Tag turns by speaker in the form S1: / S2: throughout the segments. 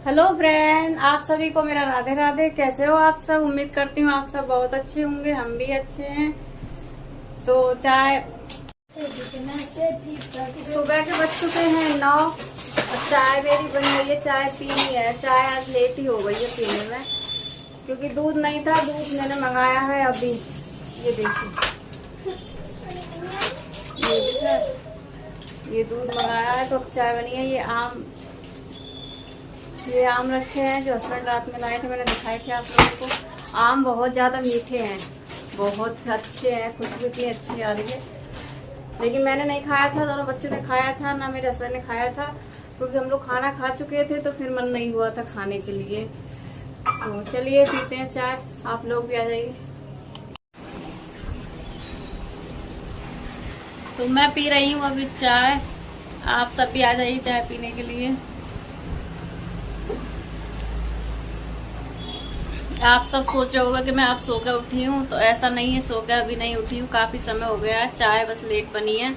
S1: Hello friend, आप सभी को मेरा राधे राधे। कैसे हो आप सब? उम्मीद करती हूँ आप सब बहुत अच्छे होंगे, हम भी अच्छे हैं। तो चाय सुबह के बज चुके हैं 9 और चाय मेरी बनी हुई है। चाय पीनी है। चाय आज लेट ही हो गई है पीने में, क्योंकि दूध नहीं था। दूध मैंने मंगाया है अभी। ये देखिए, ये दूध मंगाया है तो अब चाय बनी है। ये आम रखे हैं जो हस्बैंड रात में लाए थे, मैंने दिखाए थे आप लोगों को। आम बहुत ज़्यादा मीठे हैं, बहुत अच्छे हैं, खुशबू इतनी अच्छी आ रही है। लेकिन मैंने नहीं खाया था, दोनों बच्चों ने खाया था, ना मेरे हस्बैंड ने खाया था, क्योंकि हम लोग खाना खा चुके थे तो फिर मन नहीं हुआ था खाने के लिए। तो चलिए पीते हैं चाय, आप लोग भी आ जाइए। तो मैं पी रही हूँ अभी चाय, आप सब भी आ जाइए चाय पीने के लिए। आप सब सोच रहे होगा कि मैं आप सो कर उठी हूँ, तो ऐसा नहीं है, सो कर अभी नहीं उठी हूँ, काफ़ी समय हो गया है। चाय बस लेट बनी है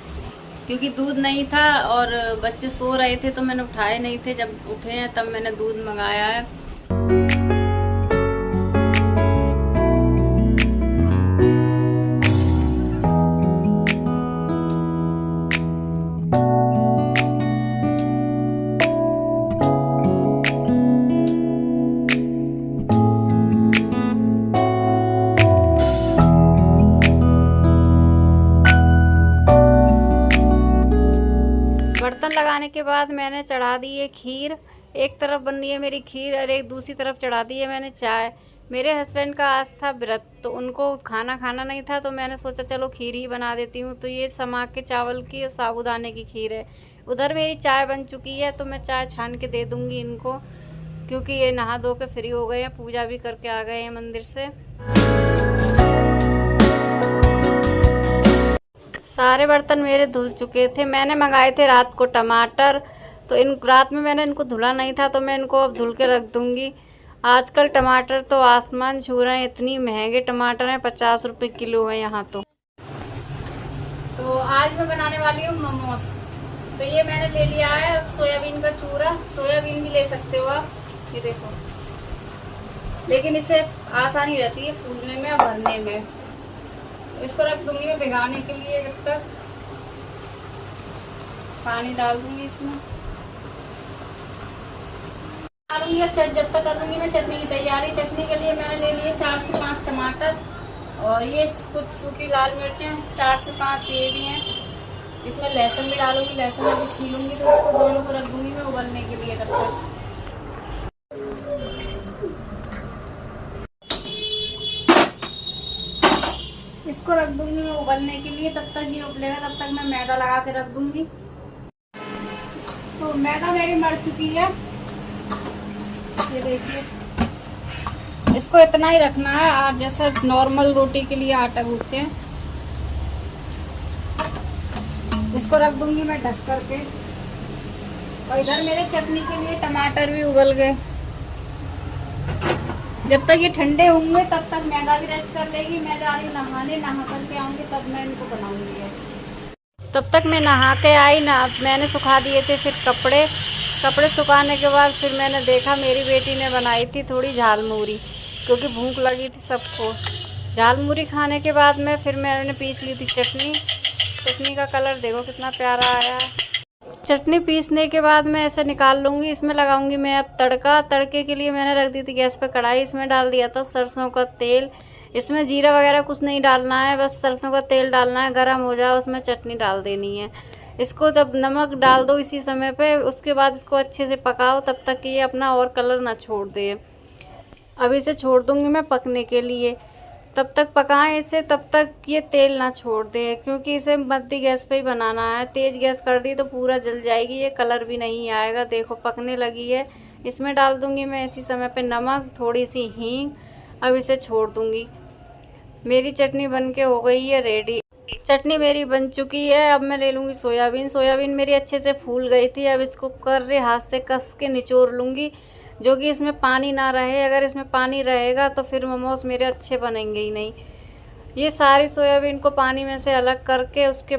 S1: क्योंकि दूध नहीं था और बच्चे सो रहे थे तो मैंने उठाए नहीं थे। जब उठे हैं तब मैंने दूध मंगाया है। बर्तन लगाने के बाद मैंने चढ़ा दी है खीर। एक तरफ बन रही है मेरी खीर और एक दूसरी तरफ चढ़ा दी है मैंने चाय। मेरे हस्बैंड का आज था व्रत, तो उनको खाना खाना नहीं था, तो मैंने सोचा चलो खीर ही बना देती हूँ। तो ये समा के चावल की और साबूदाने की खीर है। उधर मेरी चाय बन चुकी है, तो मैं चाय छान के दे दूँगी इनको, क्योंकि ये नहा धो के फ्री हो गए हैं, पूजा भी करके आ गए हैं मंदिर से। सारे बर्तन मेरे धुल चुके थे। मैंने मंगाए थे रात को टमाटर, तो इन रात में मैंने इनको धुला नहीं था, तो मैं इनको अब धुल के रख दूँगी। आजकल टमाटर तो आसमान छू रहे हैं, इतनी महंगे टमाटर हैं, 50 रुपये किलो है यहाँ तो आज मैं बनाने वाली हूँ मोमोज। तो ये मैंने ले लिया है सोयाबीन का चूरा। सोयाबीन भी ले सकते हो आप, ये देखो, लेकिन इससे आसानी रहती है फूलने में और भरने में। तो इसको रख दूंगी मैं भिगाने के लिए। जब तक पानी डाल दूंगी इसमें, डालूंगी। अब जब तक कर दूंगी मैं चटनी की तैयारी। चटनी के लिए मैंने ले लिए 4 से 5 टमाटर और ये कुछ सूखी लाल मिर्चें 4 से 5 ये भी हैं। इसमें लहसुन भी डालूंगी, लहसुन अभी छीलूंगी, तो इसको दोनों को रख दूंगी मैं उबलने के लिए। तब तक इसको रख दूंगी मैं उबलने के लिए। तब तक ये उबलेगा, तब तक मैं मैदा लगा के रख दूंगी। तो मैदा मेरी मर चुकी है, ये देखिए। इसको इतना ही रखना है, और जैसे नॉर्मल रोटी के लिए आटा गूंथते हैं। इसको रख दूंगी मैं ढक करके। और इधर मेरे चटनी के लिए टमाटर भी उबल गए। जब तक ये ठंडे होंगे तब तक मैदा भी रेस्ट कर लेगी। मैं जा रही नहाने, नहा करके आऊँगी तब मैं इनको बनाऊंगी। तब तक मैं नहा के आई ना, मैंने सुखा दिए थे फिर कपड़े सुखाने के बाद फिर मैंने देखा मेरी बेटी ने बनाई थी थोड़ी झालमुरी, क्योंकि भूख लगी थी सबको। झालमुरी खाने के बाद में फिर मैंने पीस ली थी चटनी। चटनी का कलर देखो कितना प्यारा आया। चटनी पीसने के बाद मैं ऐसे निकाल लूँगी। इसमें लगाऊंगी मैं अब तड़का। तड़के के लिए मैंने रख दी थी गैस पे कढ़ाई। इसमें डाल दिया था सरसों का तेल। इसमें जीरा वगैरह कुछ नहीं डालना है, बस सरसों का तेल डालना है। गरम हो जाए उसमें चटनी डाल देनी है। इसको जब नमक डाल दो इसी समय पे, उसके बाद इसको अच्छे से पकाओ तब तक कि ये अपना और कलर ना छोड़ दे। अब इसे छोड़ दूँगी मैं पकने के लिए। तब तक पकाएं इसे, तब तक ये तेल ना छोड़ दे, क्योंकि इसे मध्य गैस पे ही बनाना है। तेज़ गैस कर दी तो पूरा जल जाएगी, ये कलर भी नहीं आएगा। देखो पकने लगी है। इसमें डाल दूंगी मैं इसी समय पे नमक, थोड़ी सी हींग। अब इसे छोड़ दूंगी। मेरी चटनी बन के हो गई है रेडी। चटनी मेरी बन चुकी है। अब मैं ले लूँगी सोयाबीन। सोयाबीन मेरी अच्छे से फूल गई थी। अब इसको कर्रे हाथ से कस के निचोड़ लूँगी, जो कि इसमें पानी ना रहे। अगर इसमें पानी रहेगा तो फिर मोमोज मेरे अच्छे बनेंगे ही नहीं। ये सारी सोयाबीन को पानी में से अलग करके उसके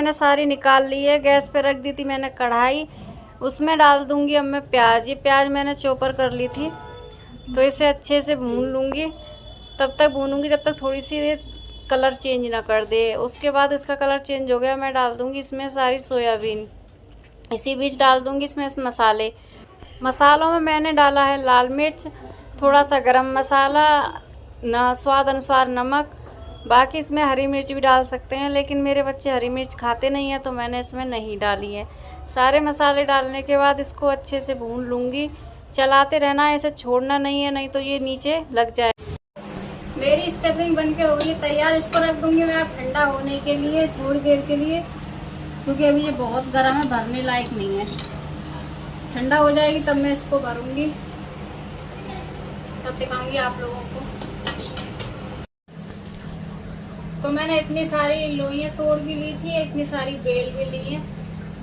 S1: मैंने सारी निकाल ली है। गैस पे रख दी थी मैंने कढ़ाई, उसमें डाल दूंगी अब मैं प्याज। ये प्याज मैंने चॉपर कर ली थी, तो इसे अच्छे से भून लूँगी। तब तक भूनूंगी जब तक थोड़ी सी कलर चेंज ना कर दे। उसके बाद इसका कलर चेंज हो गया, मैं डाल दूँगी इसमें सारी सोयाबीन। इसी बीच डाल दूँगी इसमें मसाले। मसालों में मैंने डाला है लाल मिर्च, थोड़ा सा गरम मसाला, स्वाद अनुसार नमक। बाकी इसमें हरी मिर्च भी डाल सकते हैं, लेकिन मेरे बच्चे हरी मिर्च खाते नहीं हैं तो मैंने इसमें नहीं डाली है। सारे मसाले डालने के बाद इसको अच्छे से भून लूँगी। चलाते रहना है, इसे छोड़ना नहीं है, नहीं तो ये नीचे लग जाए। मेरी स्टफिंग बनके हो गई तैयार। इसको रख दूँगी मैं ठंडा होने के लिए थोड़ी देर के लिए, क्योंकि अभी ये बहुत गर्म है, भरने लायक नहीं है। ठंडा हो जाएगी तब मैं इसको भरूँगी, तब दिखाऊंगी आप लोगों को। तो मैंने इतनी सारी लोइयाँ तोड़ भी ली थी, इतनी सारी बेल भी ली है।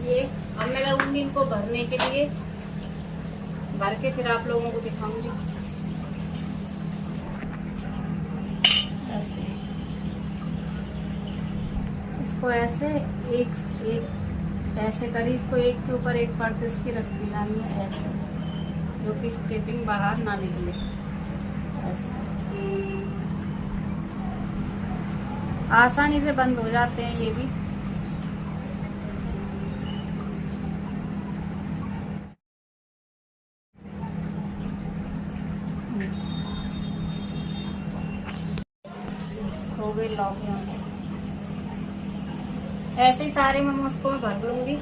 S1: ये अब मैं लगूंगी इनको भरने के लिए, भर के फिर आप लोगों को दिखाऊंगी। ऐसे इसको ऐसे एक ऐसे करी, इसको एक के ऊपर एक परत इसकी रख दिलानी है ऐसे, जो कि स्टेपिंग बाहर ना निकले। ऐसे आसानी से बंद हो जाते हैं ये भी। हो गई लॉक यहाँ से। ऐसे ही सारे मोमोज को मैं भर लूंगी।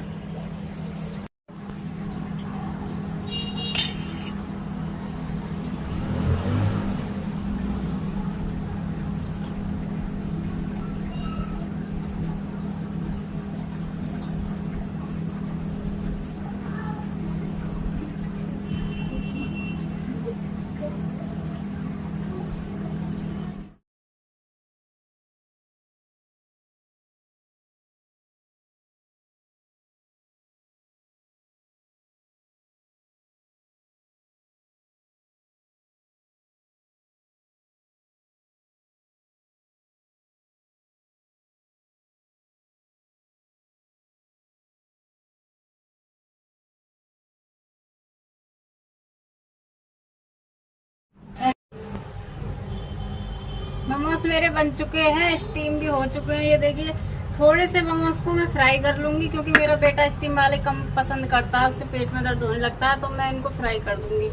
S1: मोमोज मेरे बन चुके हैं, स्टीम भी हो चुके हैं। ये देखिए, थोड़े से मोमोज को मैं फ्राई कर लूंगी, क्योंकि मेरा बेटा स्टीम वाले कम पसंद करता है, उसके पेट में दर्द होने लगता है, तो मैं इनको फ्राई कर दूंगी।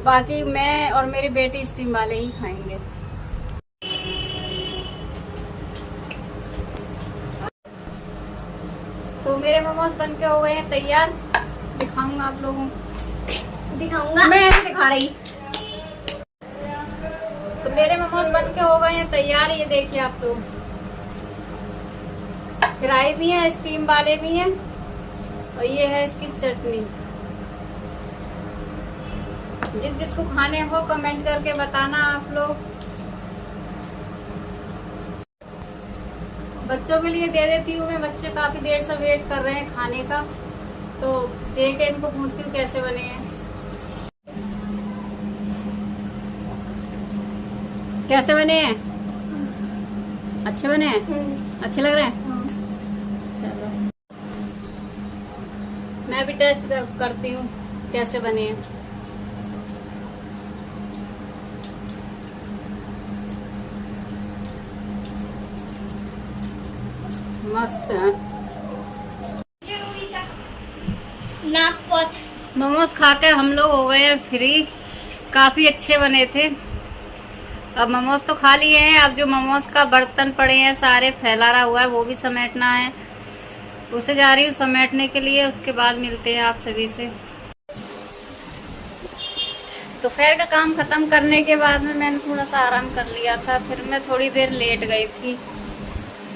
S1: बाकी मैं और मेरी बेटी स्टीम वाले ही खाएंगे। तो मेरे मोमोज बन के हो गए हैं तैयार। दिखाऊंगा आप लोगों को, दिखाऊंगा मैं ऐसे दिखा रही। तो मेरे मोमोज बन के हो गए हैं तैयार। ये देखिए आप लोग, फ्राई भी है, स्टीम वाले भी हैं, और ये है इसकी चटनी। जिसको खाने हो कमेंट करके बताना आप लोग। बच्चों के लिए दे देती हूँ मैं, बच्चे काफी देर से वेट कर रहे हैं खाने का, तो देख के इनको पूछती हूँ कैसे बने हैं। कैसे बने हैं? अच्छे बने हैं? अच्छे लग रहे हैं? चलो मैं भी टेस्ट करती हूँ कैसे बने हैं। मस्त है। मोमोज खा के हम लोग हो गए हैं फ्री। काफी अच्छे बने थे। अब मोमोज तो खा लिए हैं, अब जो मोमोज का बर्तन पड़े हैं सारे फैला हुआ है, वो भी समेटना है। उसे जा रही हूँ समेटने के लिए, उसके बाद मिलते हैं आप सभी से। दोपहर का काम खत्म करने के बाद में मैंने थोड़ा सा आराम कर लिया था, फिर मैं थोड़ी देर लेट गई थी।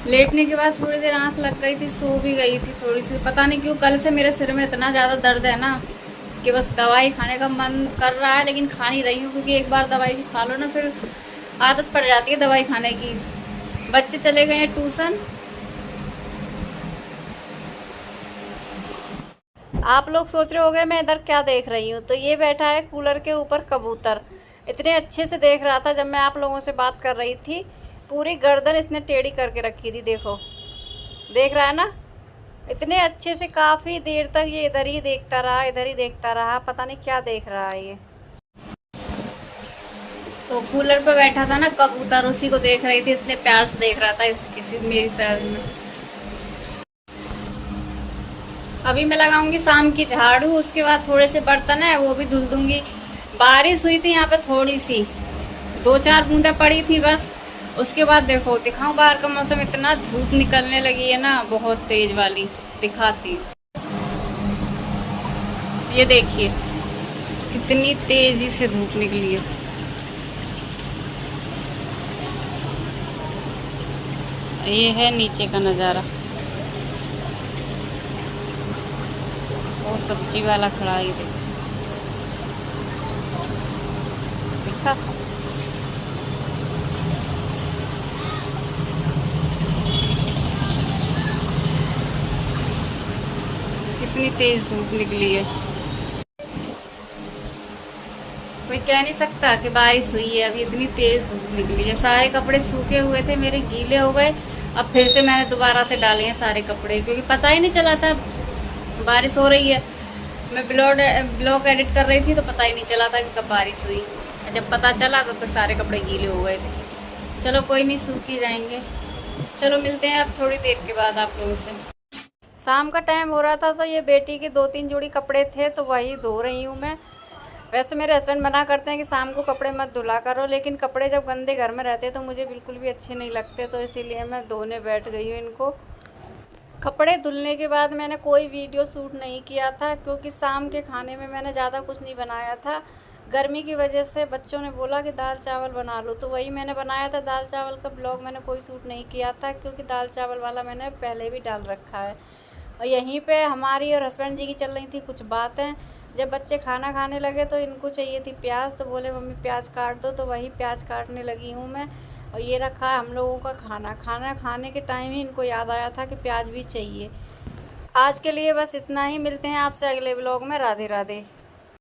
S1: लेटने के बाद थोड़ी देर आंख लग गई थी, सो भी गई थी थोड़ी सी। पता नहीं क्यों कल से मेरे सिर में इतना ज़्यादा दर्द है ना, कि बस दवाई खाने का मन कर रहा है, लेकिन खा नहीं रही हूँ, क्योंकि एक बार दवाई खा लो ना फिर आदत पड़ जाती है दवाई खाने की। बच्चे चले गए हैं ट्यूशन। आप लोग सोच रहे होंगे मैं इधर क्या देख रही हूँ, तो ये बैठा है कूलर के ऊपर कबूतर। इतने अच्छे से देख रहा था जब मैं आप लोगों से बात कर रही थी। पूरी गर्दन इसने टेढ़ी करके रखी थी, देखो, देख रहा है ना। इतने अच्छे से काफ़ी देर तक ये इधर ही देखता रहा, इधर ही देखता रहा, पता नहीं क्या देख रहा है ये। तो कूलर पे बैठा था ना कबूतर, उसी को देख रही थी, इतने प्यार से देख रहा था किसी मेरी साइड में। अभी मैं लगाऊंगी शाम की झाड़ू, उसके बाद थोड़े से बर्तन है वो भी धुल दूंगी। बारिश हुई थी यहाँ पे थोड़ी सी, 2-4 बूंदें पड़ी थी बस। उसके बाद देखो दिखाऊं बाहर का मौसम, इतना धूप निकलने लगी है ना, बहुत तेज वाली दिखाती। ये देखिए कितनी तेजी से धूप निकली है। ये है नीचे का नज़ारा, वो सब्जी वाला खड़ा है, देखा। कितनी तेज धूप निकली है, कोई कह नहीं सकता कि बारिश हुई है। अभी इतनी तेज धूप निकली है, सारे कपड़े सूखे हुए थे मेरे, गीले हो गए। अब फिर से मैंने दोबारा से डाले हैं सारे कपड़े, क्योंकि पता ही नहीं चला था बारिश हो रही है। मैं ब्लॉग एडिट कर रही थी तो पता ही नहीं चला था कि कब बारिश हुई। जब पता चला तो सारे कपड़े गीले हो गए थे। चलो कोई नहीं, सूख ही जाएंगे। चलो मिलते हैं अब थोड़ी देर के बाद आप लोगों से। शाम का टाइम हो रहा था तो ये बेटी के 2-3 जोड़ी कपड़े थे तो वही धो रही हूँ मैं। वैसे मेरे हस्बैंड मना करते हैं कि शाम को कपड़े मत धुला करो, लेकिन कपड़े जब गंदे घर में रहते तो मुझे बिल्कुल भी अच्छे नहीं लगते, तो इसीलिए मैं धोने बैठ गई हूँ इनको। कपड़े धुलने के बाद मैंने कोई वीडियो शूट नहीं किया था, क्योंकि शाम के खाने में मैंने ज़्यादा कुछ नहीं बनाया था। गर्मी की वजह से बच्चों ने बोला कि दाल चावल बना लो, तो वही मैंने बनाया था। दाल चावल का ब्लॉग मैंने कोई शूट नहीं किया था, क्योंकि दाल चावल वाला मैंने पहले भी डाल रखा है। और यहीं पे हमारी और हस्बैंड जी की चल रही थी कुछ बातें। जब बच्चे खाना खाने लगे तो इनको चाहिए थी प्याज, तो बोले मम्मी प्याज काट दो, तो वही प्याज काटने लगी हूँ मैं। और ये रखा है हम लोगों का खाना। खाना खाने के टाइम ही इनको याद आया था कि प्याज भी चाहिए। आज के लिए बस इतना ही, मिलते हैं आपसे अगले ब्लॉग में। राधे राधे।